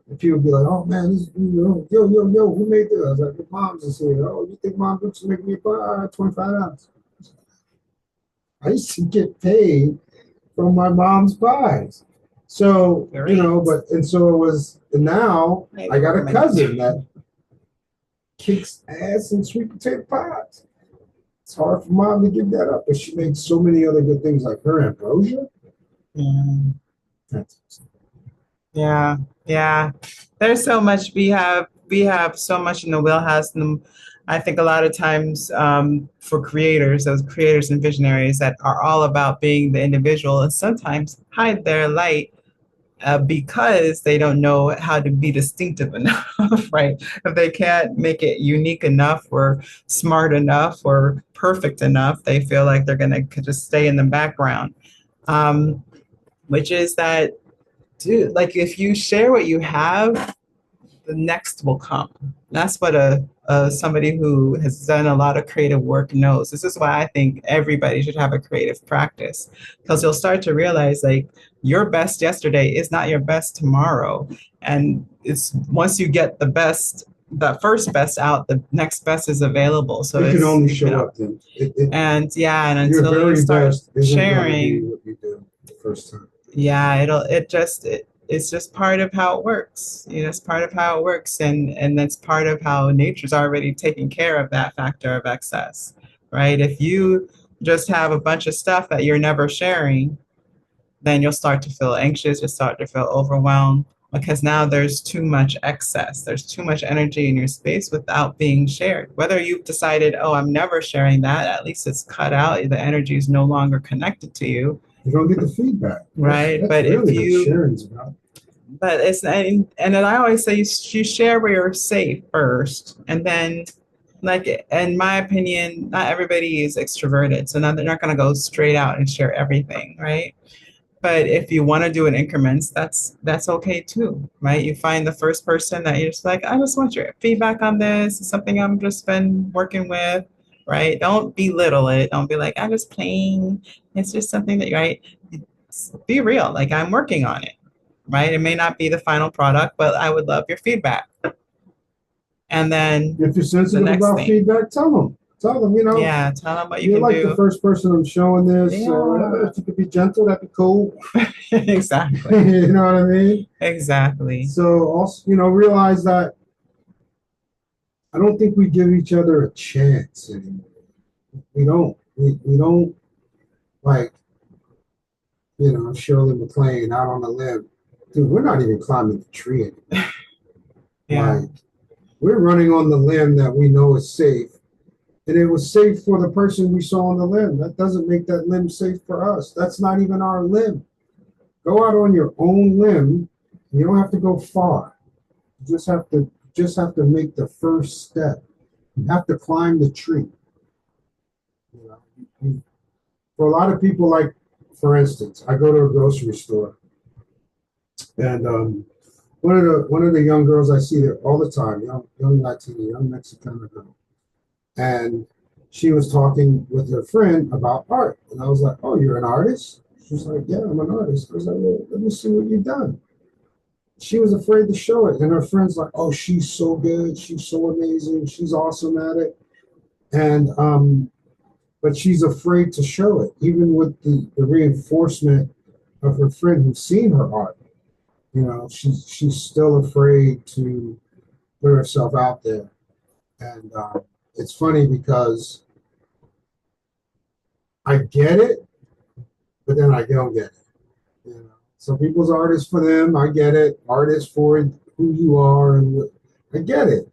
And people would be like, oh man, this, yo, who made this? I was like, your mom's is here. Oh, you think mom Brooks is making me a pie? All right, $25. I used to get paid from my mom's pies. So, so it was, and now I got a cousin that kicks ass in sweet potato pies. It's hard for mom to give that up, but she makes so many other good things like her ambrosia. Mm. Yeah, yeah. There's so much we have so much in the wheelhouse, and I think a lot of times for creators, those creators and visionaries that are all about being the individual, and sometimes hide their light because they don't know how to be distinctive enough, right? If they can't make it unique enough or smart enough or perfect enough, they feel like they're gonna just stay in the background. Um, which is that, dude, like if you share what you have, the next will come. That's what a somebody who has done a lot of creative work knows. This is why I think everybody should have a creative practice, because you'll start to realize like your best yesterday is not your best tomorrow. And it's once you get the first best out, the next best is available. So you can only show up then. And yeah, and your until you very start best isn't going to be sharing, what you do the first time. yeah, it's just part of how it works. It's part of how it works, and that's part of how nature's already taking care of that factor of excess, right? If you just have a bunch of stuff that you're never sharing, then you'll start to feel anxious, you'll start to feel overwhelmed because now there's too much excess. There's too much energy in your space without being shared. Whether you've decided, oh, I'm never sharing that, at least it's cut out, the energy is no longer connected to you. You don't get the feedback. Right. That's But really if you, sharing's about. but it's, and then I always say you share where you're safe first. And then, like, in my opinion, not everybody is extroverted. So now they're not going to go straight out and share everything. Right. But if you want to do it in increments, that's okay too, right? You find the first person that you're just like, I just want your feedback on this. It's something I'm just been working with, right? Don't belittle it. Don't be like, I'm just playing. It's just something that, right? Be real. Like I'm working on it, right? It may not be the final product, but I would love your feedback. And then if you're the sensitive next about thing, feedback, tell them. Tell them, yeah, tell them what you you're can like the do. first person I'm showing this. So Yeah, if you could be gentle, that'd be cool. exactly, You know what I mean? exactly. So also, realize that I don't think we give each other a chance anymore. We don't. We don't like, Shirley MacLaine out on the limb. Dude, we're not even climbing the tree anymore. Yeah. Like we're running on the limb that we know is safe. And it was safe for the person we saw on the limb. That doesn't make that limb safe for us. That's not even our limb. Go out on your own limb. You don't have to go far. You just have to make the first step. You have to climb the tree. You know, for a lot of people, like for instance, I go to a grocery store, and one of the young girls I see there all the time, young Latina, young Mexicana girl, and she was talking with her friend about art. And I was like, oh, you're an artist? She was like, yeah, I'm an artist. I was like, well, let me see what you've done. She was afraid to show it. And her friend's like, oh, she's so good. She's so amazing. She's awesome at it. And, but she's afraid to show it, even with the reinforcement of her friend who's seen her art. You know, she's still afraid to put herself out there. And it's funny because I get it, but then I don't get it. You know, some people's art is for them. I get it. Art is for who you are, and I get it.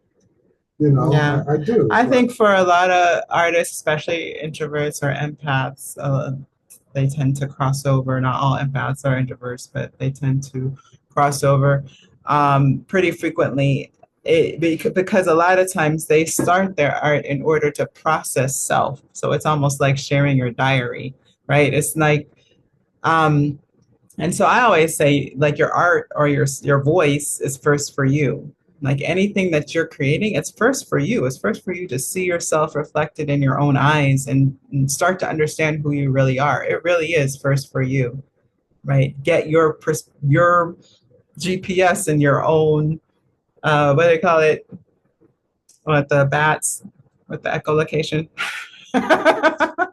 You know, Yeah. I do. I But think for a lot of artists, especially introverts or empaths, they tend to cross over. Not all empaths are introverts, but they tend to cross over pretty frequently. Because a lot of times they start their art in order to process self. So it's almost like sharing your diary, right? It's like, um, and so I always say, like, your art or your voice is first for you. Like anything that you're creating, it's first for you. It's first for you to see yourself reflected in your own eyes and start to understand who you really are. It really is first for you, right? Get your GPS and your own what do they call it? What the bats with the echolocation? the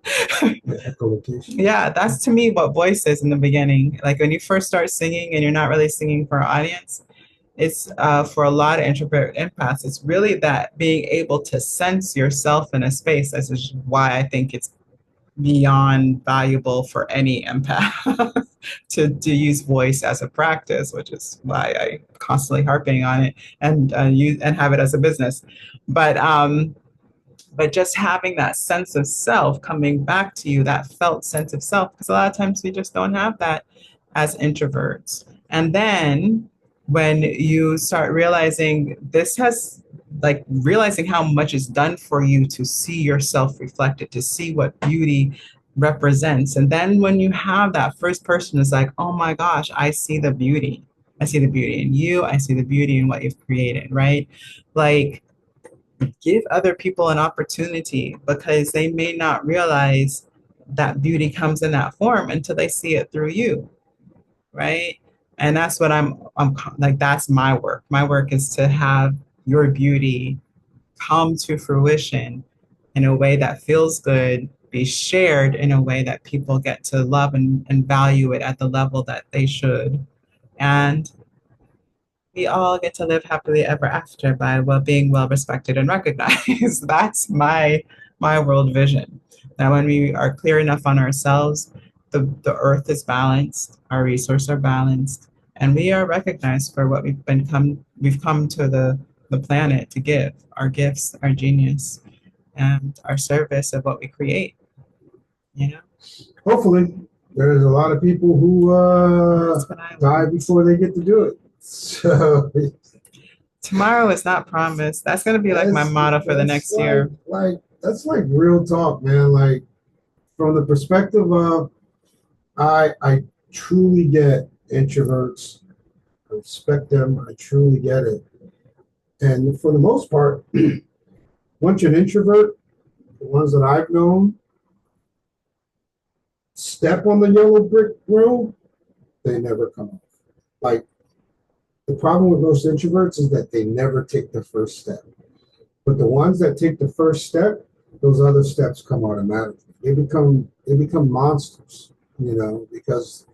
echolocation. Yeah, that's to me what voice is in the beginning. Like when you first start singing and you're not really singing for an audience, it's for a lot of introvert empaths, it's really that being able to sense yourself in a space. This is why I think it's beyond valuable for any empath to use voice as a practice, which is why I constantly harping on it and use and have it as a business. But just having that sense of self coming back to you, that felt sense of self, because a lot of times we just don't have that as introverts. And then when you start realizing this has, like, realizing how much is done for you to see yourself reflected, to see what beauty represents. And then when you have that first person is like, oh my gosh, I see the beauty. I see the beauty in you. I see the beauty in what you've created, right? Like, give other people an opportunity because they may not realize that beauty comes in that form until they see it through you, right? And that's what I'm like, that's my work. My work is to have your beauty come to fruition in a way that feels good, be shared in a way that people get to love and value it at the level that they should. And we all get to live happily ever after by being well respected and recognized. That's my world vision. That when we are clear enough on ourselves, the earth is balanced, our resources are balanced, and we are recognized for what we've come to the planet to give, our gifts, our genius, and our service of what we create. You know? Hopefully, there's a lot of people who die before they get to do it. So tomorrow is not promised. That's going to be like my motto for the next year. Like that's like real talk, man. Like from the perspective of I truly get introverts. I respect them. I truly get it. And for the most part, once you're an introvert, the ones that I've known, step on the yellow brick road, they never come off. Like the problem with most introverts is that they never take the first step. But the ones that take the first step, those other steps come automatically. They become monsters, you know, because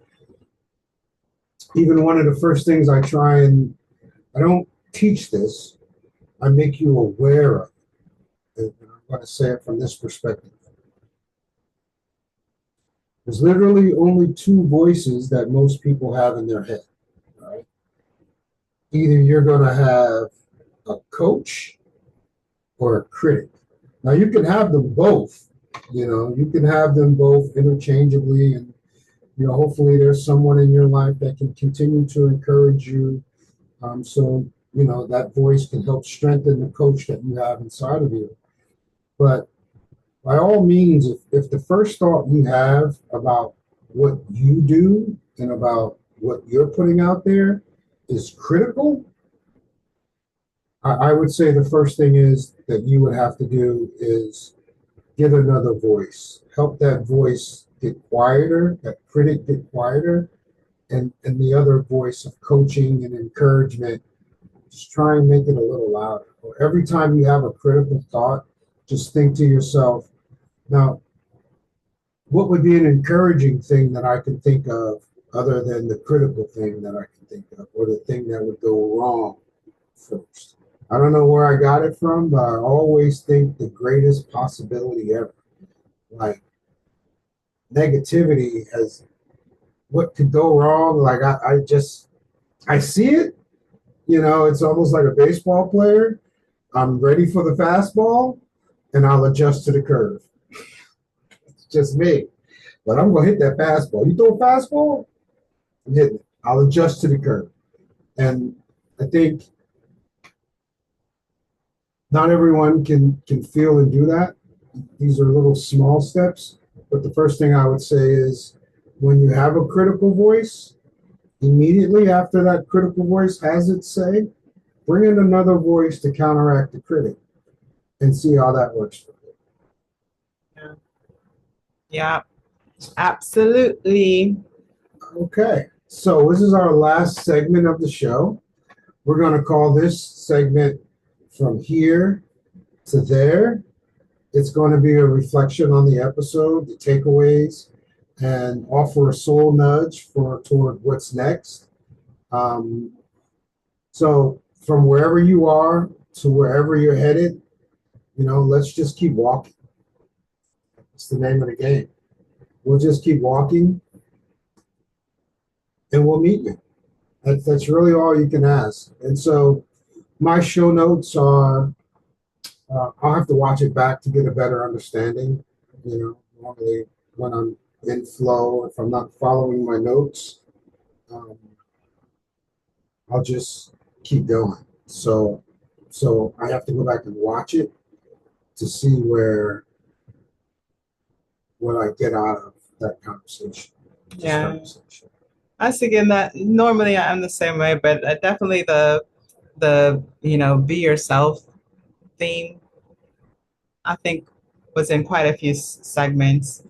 even one of the first things I try and I don't teach this, I make you aware of it. And I'm going to say it from this perspective. There's literally only two voices that most people have in their head. Right? Either you're going to have a coach or a critic. Now you can have them both, you know, you can have them both interchangeably, and you know, hopefully there's someone in your life that can continue to encourage you. So you know that voice can help strengthen the coach that you have inside of you. But by all means, if the first thought you have about what you do and about what you're putting out there is critical, I would say the first thing is that you would have to do is get another voice. Help that voice get quieter, that critic get quieter, and the other voice of coaching and encouragement, just try and make it a little louder. Or every time you have a critical thought, just think to yourself, now, what would be an encouraging thing that I can think of other than the critical thing that I can think of, or the thing that would go wrong first? I don't know where I got it from, but I always think the greatest possibility ever. Like negativity as what could go wrong. Like I see it, it's almost like a baseball player. I'm ready for the fastball and I'll adjust to the curve. It's just me. But I'm gonna hit that fastball. You throw a fastball, I'm hitting it. I'll adjust to the curve. And I think not everyone can feel and do that. These are little small steps. But the first thing I would say is when you have a critical voice, immediately after that critical voice has its say, bring in another voice to counteract the critic and see how that works for you. Yeah. Yeah, absolutely. Okay, so this is our last segment of the show. We're going to call this segment From Here to There. It's going to be a reflection on the episode, the takeaways, and offer a soul nudge toward what's next. So from wherever you are to wherever you're headed, let's just keep walking. It's the name of the game. We'll just keep walking and we'll meet you. That's really all you can ask. And so my show notes are, I'll have to watch it back to get a better understanding. Normally when I'm in flow, if I'm not following my notes, I'll just keep going. So I have to go back and watch it to see what I get out of that conversation. Yeah. I was thinking that normally I'm the same way, but definitely the be yourself theme, I think was in quite a few segments.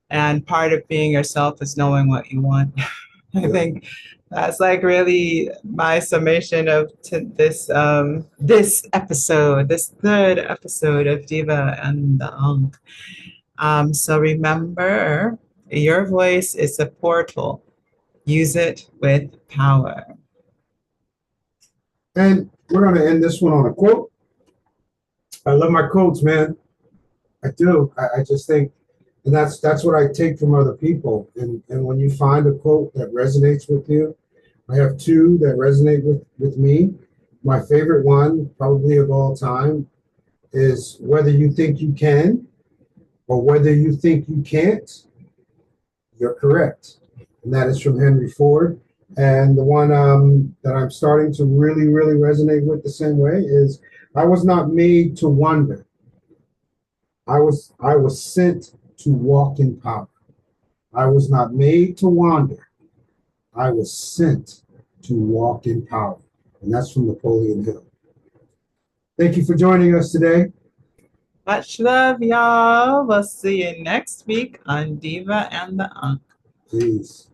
And part of being yourself is knowing what you want. I think that's like really my summation of this episode, this third episode of Diva and the Unk. So remember, your voice is a portal. Use it with power. And we're going to end this one on a quote. I love my quotes, man. I do. I just think, and that's what I take from other people. And when you find a quote that resonates with you, I have two that resonate with me. My favorite one, probably of all time, is whether you think you can or whether you think you can't, you're correct. And that is from Henry Ford. And the one that I'm starting to really, really resonate with the same way is I was not made to wonder. I was sent to walk in power. I was not made to wander. I was sent to walk in power. And that's from Napoleon Hill. Thank you for joining us today. Much love, y'all. We'll see you next week on Diva and the Unk. Peace.